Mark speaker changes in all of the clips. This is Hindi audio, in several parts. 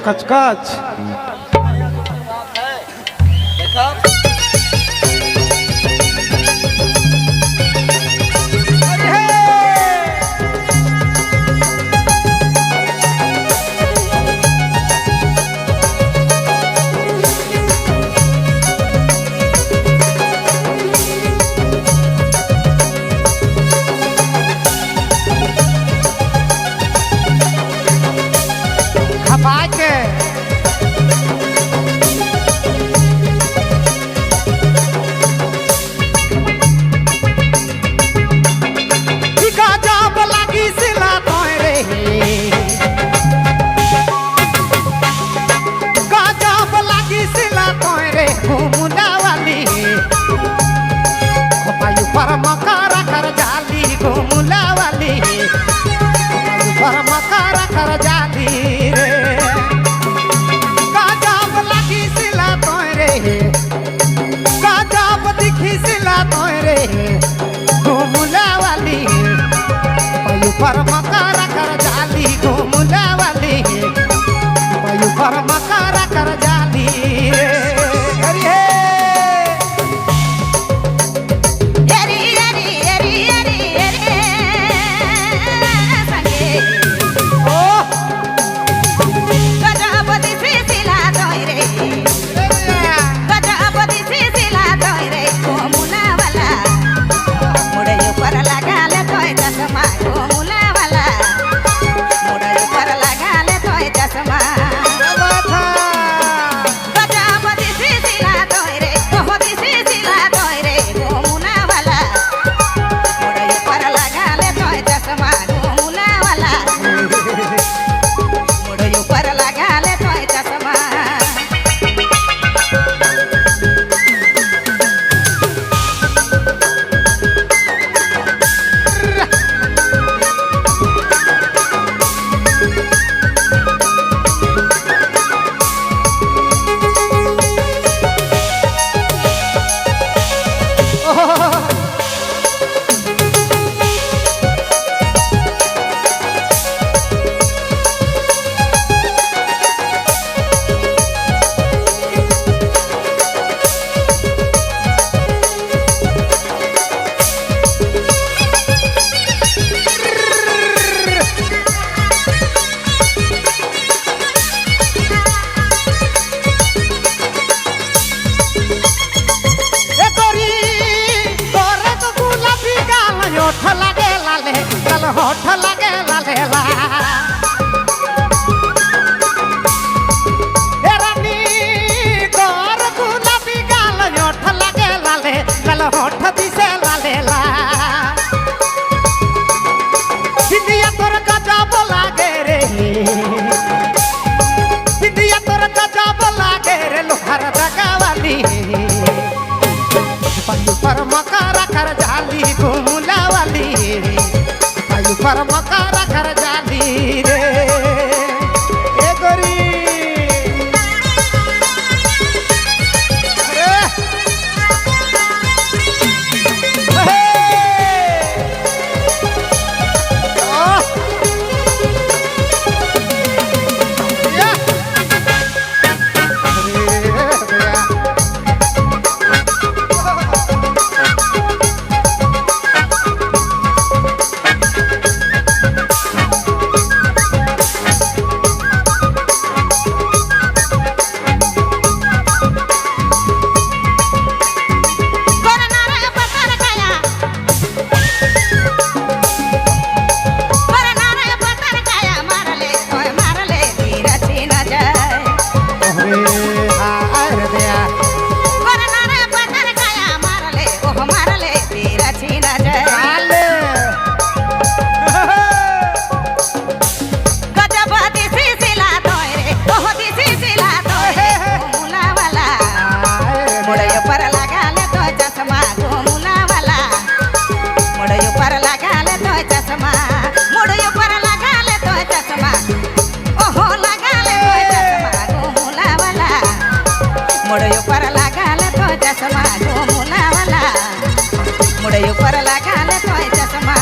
Speaker 1: कचकच पर मकारा कर जाली घूमने वाली पर मकारा कर जाली होठ लगे लालेला रानी गोर गुलाबी गाल होठ लगे लाले लाल होठ दिसे लालेला बिंदिया तोर गजब लागे रे बिंदिया तोर गजब लागे रे लोहार दगावाली पर मकारा कर जाली घूमला वाली पर मकारा कर जाली रे ए गोरी मोड़े ऊपर लगा ले तो चश्मा घूमना वाला, मोड़े ऊपर लगा ले तो चश्मा।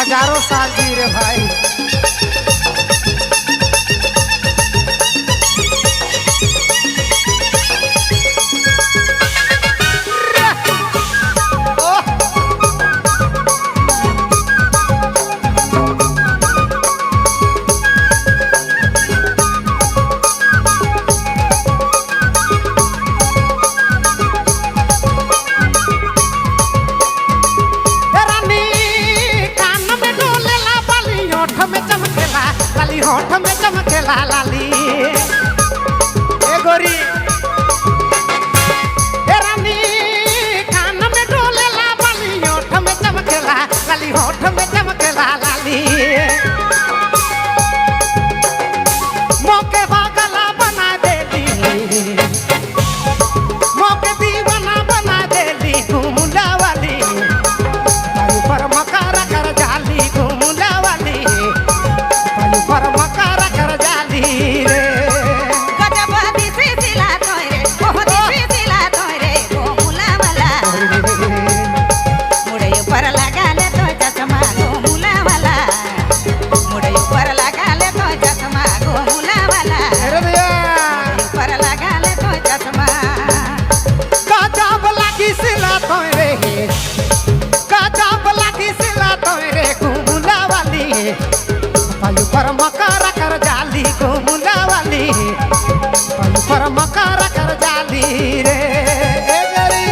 Speaker 1: हजारों साल जी रे भाई। होठ में चमकेला लाली ए गोरी ए रानी कान में डोलेला बाली होठ में चमकेला लाली होठ में चमकेला लाली मौके पागला बना देली मौके दीवाना बना देली घूमला वाली पर मकारा कर जाली घूमला वाली पर मकारा कर जाली रे
Speaker 2: गजब दिसी सिला तोय रे ओह दिसी सिला तोय रे घोमुला वाला मुड़े ऊपर लगा ले तो चश्मा घोमुला वाला मुड़े ऊपर लगा ले तो चश्मा घोमुला वाला
Speaker 1: अरे भैया
Speaker 2: ऊपर लगा ले तो चश्मा
Speaker 1: गजब लागी सिला तोय रे गजब लागी सिला तोय रे घूमला वाली पायु पर मकारा कर जाली घूमला वाली पायु पर मकारा कर जाली रे ए गरी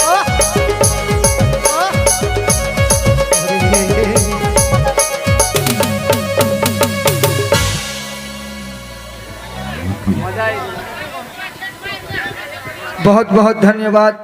Speaker 1: ओ ओ
Speaker 3: बहुत बहुत धन्यवाद।